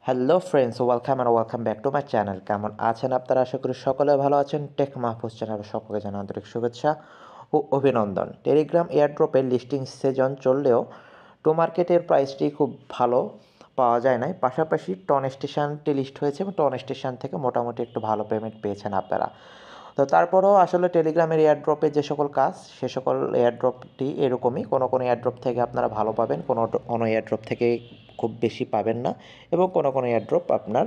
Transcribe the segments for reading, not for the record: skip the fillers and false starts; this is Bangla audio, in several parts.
Hello friends, welcome back to my channel. কেমন আছেন আপনারা? আশা করি সকলে ভালো আছেন। টেক মাহফুজ চ্যানেলে সকলকে জানাই আন্তরিক শুভেচ্ছা ও অভিনন্দন। টেলিগ্রাম এয়ারড্রপের লিস্টিং সিজন চললেও টো মার্কেটের প্রাইসটি খুব ভালো পাওয়া যায় নাই। পাশাপাশি টন স্টেশনটি লিস্ট হয়েছে এবং টন স্টেশন থেকে মোটামুটি একটু ভালো পেমেন্ট পেয়েছেন আপনারা। তো তারপরেও আসলে টেলিগ্রামের এয়ারড্রপে যে সকল কাজ, সে সকল এয়ারড্রপটি এরকমই। কোনো এয়ারড্রপ থেকে আপনারা ভালো পাবেন, কোনো এয়ারড্রপ থেকে খুব বেশি পাবেন না, এবং কোনো এয়ারড্রপ আপনার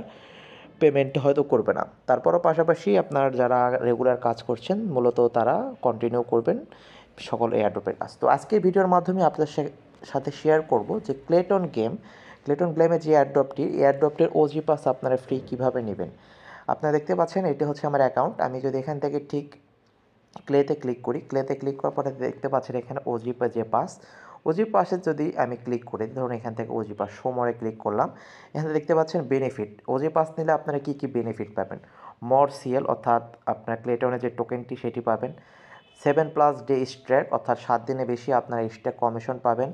পেমেন্ট হয়তো করবে না। তারপরও পাশাপাশি আপনার যারা রেগুলার কাজ করছেন মূলত তারা কন্টিনিউ করবেন সকল এয়ারড্রপের কাজ। তো আজকের ভিডিওর মাধ্যমে আপনাদের সাথে শেয়ার করব যে ক্লেটন গেমের যে এয়ারড্রপটির ওজি পাস আপনারা ফ্রি কীভাবে নেবেন। আপনারা দেখতে পাচ্ছেন এটি হচ্ছে আমার অ্যাকাউন্ট। আমি যদি এখান থেকে ঠিক ক্লেতে ক্লিক করার পরে দেখতে পাচ্ছেন এখানে ওজি পাসে যদি আমি ক্লিক করি, ধরুন এখান থেকে ওজি পাস সোমরে ক্লিক করলাম। এখানে দেখতে পাচ্ছেন বেনিফিট। ওজি পাস নিলে আপনারা কী কী বেনিফিট পাবেন? মর সিএল অর্থাৎ আপনার ক্লেটনের যে টোকেনটি সেটি পাবেন। 7+ ডে স্ট্র্যাক অর্থাৎ 7 দিনে বেশি আপনারা স্ট্র্যাক কমিশন পাবেন।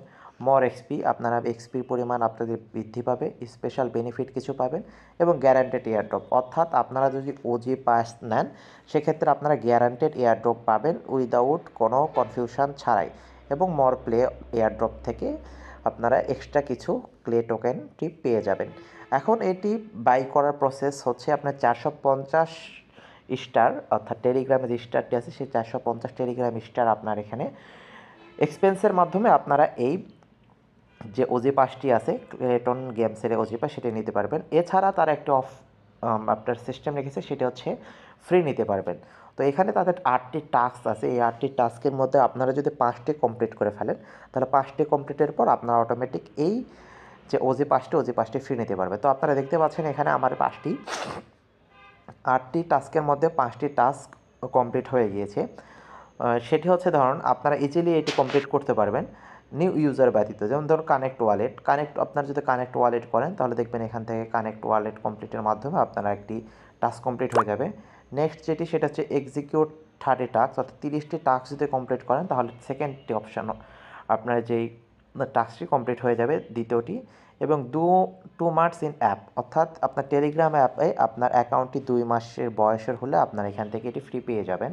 মর এক্সপি, আপনারা এক্সপির পরিমাণ আপনাদের বৃদ্ধি পাবে, স্পেশাল বেনিফিট কিছু পাবেন, এবং গ্যারান্টেড এয়ারড্রপ অর্থাৎ আপনারা যদি ওজি পাস নেন সেক্ষেত্রে আপনারা গ্যারান্টেড এয়ারড্রপ পাবেন উইদাউট কোনো কনফিউশন ছাড়াই, এবং মর প্লে এয়ারড্রপ থেকে আপনারা এক্সট্রা কিছু ক্লে টোকেনটি পেয়ে যাবেন। এখন এটি বাই করার প্রসেস হচ্ছে আপনার 450 স্টার অর্থাৎ টেলিগ্রামে যে স্টারটি আছে সেই 450 টেলিগ্রাম স্টার আপনার এখানে এক্সপেন্সের মাধ্যমে আপনারা এই যে ওজি পাসটি আছে ক্লেটন গেমসের ওজি পাস সেটা নিতে পারবেন। এছাড়া তারা একটা আপনার সিস্টেম রেখেছে, সেটা হচ্ছে ফ্রি নিতে পারবেন। তো এখানে তাদের 8টি টাস্ক আছে। এই 8টি টাস্কের মধ্যে আপনারা যদি 5টি কমপ্লিট করে ফেলেন, তাহলে 5টি কমপ্লিটের পর আপনারা অটোমেটিক এই যে ওজি পাসটি ফ্রি নিতে পারবে। তো আপনারা দেখতে পাচ্ছেন এখানে আমার 8টি টাস্কের মধ্যে 5টি টাস্ক কমপ্লিট হয়ে গিয়েছে। সেটি হচ্ছে ধরুন আপনারা ইজিলি এটি কমপ্লিট করতে পারবেন নিউ ইউজার ব্যতীত। যেমন ধরুন আপনার যদি কানেক্ট ওয়ালেট করেন তাহলে দেখবেন এখান থেকে কানেক্ট ওয়ালেট কমপ্লিটের মাধ্যমে আপনারা একটি টাস্ক কমপ্লিট হয়ে যাবে। নেক্সট সেটা হচ্ছে এক্সিকিউট 30 টাস্ক, অর্থাৎ 30টি টাস্ক যদি কমপ্লিট করেন তাহলে সেকেন্ডটি অপশান আপনার যেই টাস্কটি কমপ্লিট হয়ে যাবে, দ্বিতীয়টি। এবং 2 মান্থস ইন অ্যাপ, অর্থাৎ আপনার টেলিগ্রাম অ্যাপে আপনার অ্যাকাউন্টটি 2 মাসের বয়সের হলে আপনার এখান থেকে এটি ফ্রি পেয়ে যাবেন।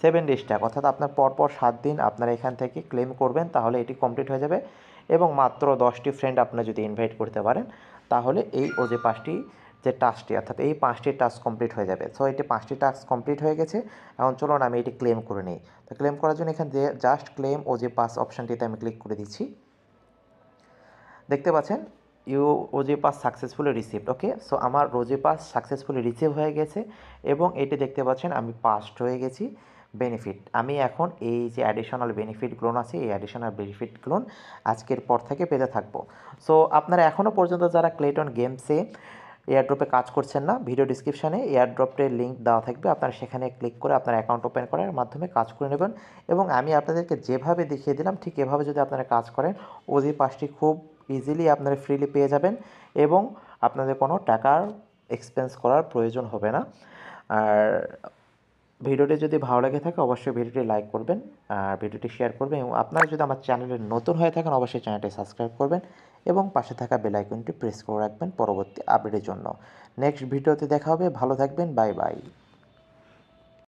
7 ডে স্ট্যাক, অর্থাৎ আপনার পরপর 7 দিন আপনারা এখান থেকে ক্লেম করবেন তাহলে এটি কমপ্লিট হয়ে যাবে, এবং মাত্র 10টি ফ্রেন্ড আপনারা যদি ইনভাইট করতে পারেন তাহলে এই যে 5টি যে টাস্কটি অর্থাৎ এই 5টি টাস্ক কমপ্লিট হয়ে যাবে। সো এটি 5টি টাস্ক কমপ্লিট হয়ে গেছে। এখন চলুন আমি এটি ক্লেম করে নিই। তো ক্লেম করার জন্য এখান থেকে জাস্ট ক্লেম ওজি পাস অপশানটিতে আমি ক্লিক করে দিচ্ছি। দেখতে পাচ্ছেন ওজি পাস সাকসেসফুলি রিসিভড। ওকে, সো আমার ওজি পাস সাকসেসফুলি রিসিভ হয়ে গেছে, এবং এটি দেখতে পাচ্ছেন আমি পাসড হয়ে গেছি। বেনিফিট, আমি এখন এই যে অ্যাডিশনাল বেনিফিটগুলো আছে এই অ্যাডিশনাল বেনিফিটগুলো আজকের পর থেকে পেতে থাকবো। সো আপনারা এখনও পর্যন্ত যারা ক্লেটন গেমসে এয়ারড্রপে কাজ করছেন না, ভিডিও ডিসক্রিপশানে এয়ারড্রপের লিঙ্ক দেওয়া থাকবে, আপনারা সেখানে ক্লিক করে আপনার অ্যাকাউন্ট ওপেন করার মাধ্যমে কাজ করে নেবেন। এবং আমি আপনাদেরকে যেভাবে দেখিয়ে দিলাম ঠিক এভাবে যদি আপনারা কাজ করেন ওজি পাসটি খুব ইজিলি আপনারা ফ্রিলি পেয়ে যাবেন, এবং আপনাদের কোনো টাকার এক্সপেন্স করার প্রয়োজন হবে না। আর ভিডিওটি যদি ভালো লেগে থাকে অবশ্যই ভিডিওটি লাইক করবেন, আর ভিডিওটি শেয়ার করবেন, এবং আপনারা যদি আমার চ্যানেলে নতুন হয়ে থাকেন অবশ্যই চ্যানেলটি সাবস্ক্রাইব করবেন, এবং পাশে থাকা বেল আইকনটি প্রেস করে রাখবেন পরবর্তী আপডেটের জন্য। নেক্সট ভিডিওতে দেখা হবে, ভালো থাকবেন, বাই বাই।